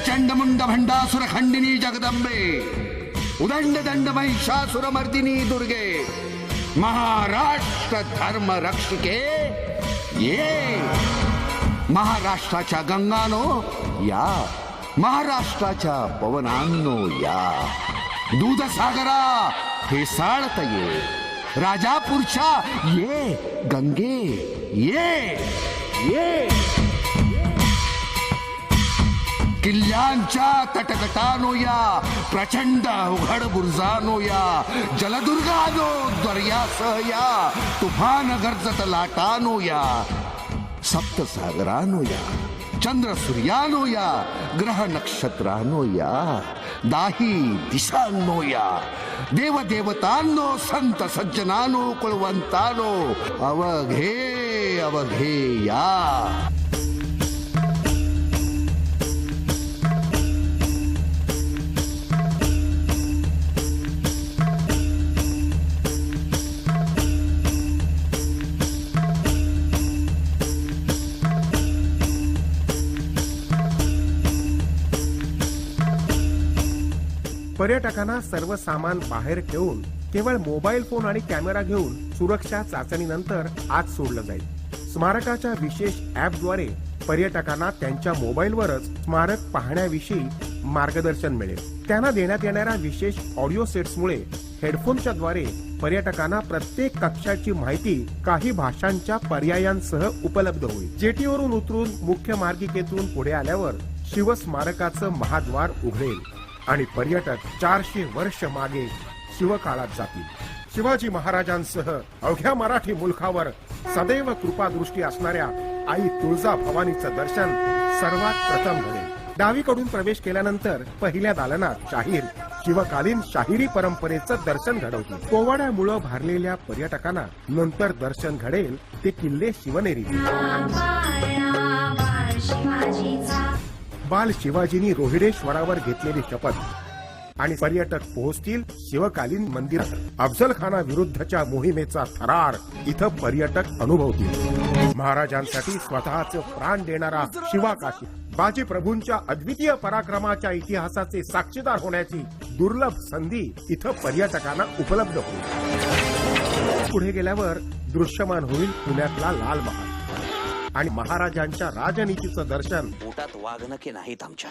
चंडमुंड भंडासुर खंडिनी जगदंबे, उदंड दंड महिषासुर मर्दिनी दुर्गे, महाराष्ट्र धर्म रक्षके ये. महाराष्ट्राच्या गंगानो या, महाराष्ट्राच्या पवनांनो या. दूधसागरा फेसाळत ये, राजापूरच्या ये गंगे ये ये. किल्ल्यांच्या तटकटानो या, प्रचंड उघड बुर्जानो या, जलदुर्गानो दर्यासह या, तुफान गर्जत लाटानो या, सप्तसागरानो या, चंद्र सूर्यानो या, ग्रह नक्षत्रानो या, दाही दिशांनो या, देवदेवतांनो, संत सज्जनानो, कुलवंतानो, अवघे अवघे या. पर्यटकांना सर्व सामान बाहेर ठेवून केवळ मोबाईल फोन आणि कॅमेरा घेऊन सुरक्षा चाचणीनंतर आत सोडलं जाईल. स्मारकाच्या विशेष ॲपद्वारे पर्यटकांना त्यांच्या मोबाईलवरच स्मारक पाहण्याविषयी मार्गदर्शन मिळेल. त्यांना देण्यात येणाऱ्या विशेष ऑडिओ सेट्समुळे हेडफोनच्या द्वारे पर्यटकांना प्रत्येक कक्षाची माहिती काही भाषांच्या पर्यायांसह उपलब्ध होईल. जेटीवरून उतरून मुख्य मार्गिकेतून पुढे आल्यावर शिवस्मारकाचं महाद्वार उघडेल आणि पर्यटक 400 वर्ष मागे शिवकाळात जातील. शिवाजी महाराजांसह अवघ्या मराठी मुलखावर सदैव कृपादृष्टी असणाऱ्या आई तुळजा भवानीचं दर्शन सर्वात प्रथम घडेल. डावीकडून प्रवेश केल्यानंतर पहिल्या दालनात शाहीर शिवकालीन शाहिरी परंपरेचं दर्शन घडवतील. पोवाड्यामुळे भारलेल्या पर्यटकांना नंतर दर्शन घडेल ते किल्ले शिवनेरी. बाल शिवाजींनी रोहिडेश्वरावर घेतलेली शपथ आणि पर्यटक पोहोचतील शिवकालीन मंदिरात. अफजल खाना विरुद्धच्या मोहिमेचा थरार इथं पर्यटक अनुभवतील. महाराजांसाठी स्वतःचे प्राण देणारा शिवाकाशी, बाजी प्रभूंच्या अद्वितीय पराक्रमाच्या इतिहासाचे साक्षीदार होण्याची दुर्लभ संधी इथं पर्यटकांना उपलब्ध होईल. पुढे गेल्यावर दृश्यमान होईल पुण्यातला लाल महाल आणि महाराजांच्या राजनीतीचं दर्शन. पोटात वाघनखे नाहीत आमच्या.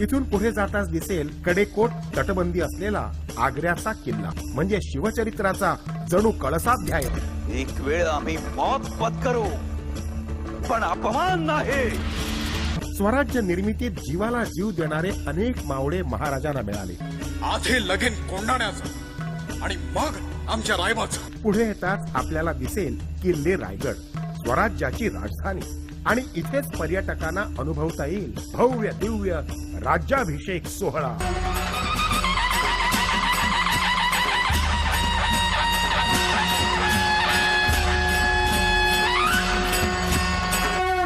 इथून पुढे जाताच दिसेल कडेकोट तटबंदी असलेला आग्र्याचा किल्ला, म्हणजे शिवचरित्राचा जणू कळसाध्याय. एक वेळ आम्ही मौत पत्करू पण अपमान नाही. स्वराज्य निर्मितीत जीवाला जीव देणारे अनेक मावळे महाराजांना मिळाले. आधी लगीन कोंडाण्याचं आणि मग आमच्या रायबाचं. पुढे येताच आपल्याला दिसेल किल्ले रायगड, स्वराज्याची राजधानी. आणि इथेच पर्यटकांना अनुभवता येईल भव्य दिव्य राज्याभिषेक सोहळा.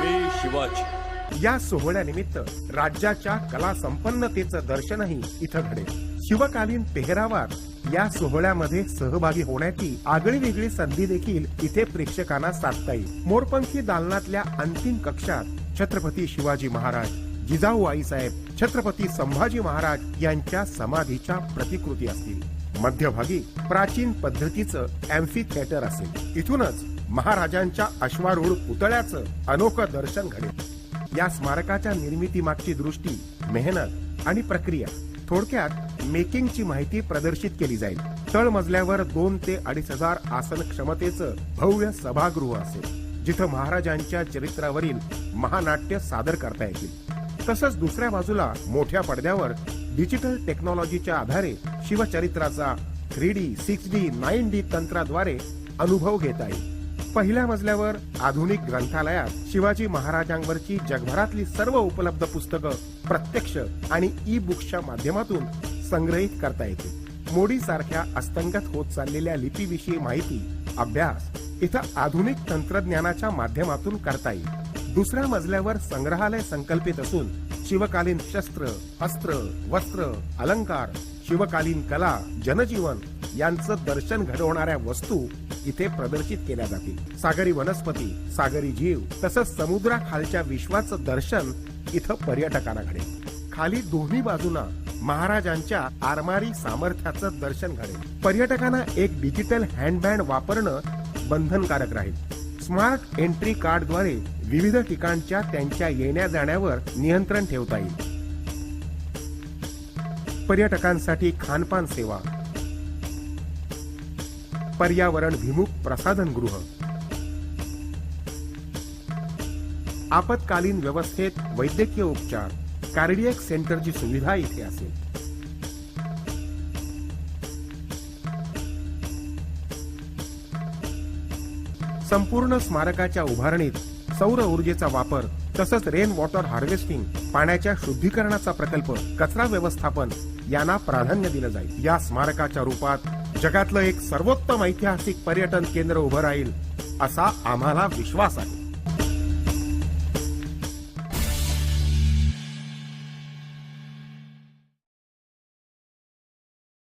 मी शिवाजी. या सोहळ्यानिमित्त राज्याच्या कला संपन्नतेचं दर्शनही इथं घडेल. शिवकालीन पेहरावात या सोहळ्यामध्ये सहभागी होण्याची आगळी वेगळी संधी देखील इथे प्रेक्षकांना साधता येईल. मोरपंखी दालनातल्या अंतिम कक्षात छत्रपती शिवाजी महाराज, जिजाऊ आईसाहेब, छत्रपती संभाजी महाराज यांच्या समाधीच्या प्रतिकृती असतील. मध्यभागी प्राचीन पद्धतीचं अॅम्फी थिएटर असेल. इथूनच महाराजांच्या अश्वारूढ पुतळ्याचं अनोखं दर्शन घडेल. या स्मारकाच्या निर्मितीमागची दृष्टी, मेहनत आणि प्रक्रिया, थोडक्यात मेकिंगची माहिती प्रदर्शित केली जाईल. तळमजल्यावर 2 ते 2,500 आसन क्षमतेचं भव्य सभागृह असेल, जिथं महाराजांच्या चरित्रावरील महानाट्य सादर करता येतील. तसंच दुसऱ्या बाजूला मोठ्या पडद्यावर डिजिटल टेक्नॉलॉजीच्या आधारे शिवचरित्राचा 3D, 6D, 9D तंत्राद्वारे अनुभव घेता येईल. पहिल्या मजल्यावर आधुनिक ग्रंथालयात शिवाजी महाराजांवरची जगभरातली सर्व उपलब्ध पुस्तकं प्रत्यक्ष आणि ई बुक्सच्या माध्यमातून संग्रहित करता येतील. मोडी सारख्या अस्तंगत होत चाललेल्या लिपीविषयी माहिती, अभ्यास इथं आधुनिक तंत्रज्ञानाच्या माध्यमातून करता येईल. दुसऱ्या मजल्यावर संग्रहालय संकल्पित असून शिवकालीन शस्त्र, अस्त्र, वस्त्र, अलंकार, शिवकालीन कला, जनजीवन यांचं दर्शन घडवणाऱ्या वस्तू इथे प्रदर्शित केल्या जातील. सागरी वनस्पती, सागरी जीव तसंच समुद्राखालच्या विश्वाचं दर्शन इथं पर्यटकांना घडेल. खाली दोन्ही बाजूना महाराजांच्या आरमारी सामर्थ्याचं दर्शन घडेल. पर्यटकांना एक डिजिटल हँडबँड वापरणं बंधनकारक राहील. स्मार्ट एंट्री कार्डद्वारे विविध ठिकाणच्या त्यांच्या येण्या जाण्यावर नियंत्रण ठेवता येईल. पर्यटकांसाठी खानपान सेवा, पर्यावरणभिमुख प्रसाधनगृह, आपत्कालीन व्यवस्थेत वैद्यकीय उपचार, कार्डियक सेंटरची सुविधा इथे असेल. संपूर्ण स्मारकाच्या उभारणीत सौर ऊर्जेचा वापर तसंच रेन वॉटर हार्वेस्टिंग, पाण्याच्या शुद्धीकरणाचा प्रकल्प, कचरा व्यवस्थापन यांना प्राधान्य दिलं जाईल. या स्मारकाच्या रूपात जगातलं एक सर्वोत्तम ऐतिहासिक पर्यटन केंद्र उभं राहील असा आम्हाला विश्वास आहे.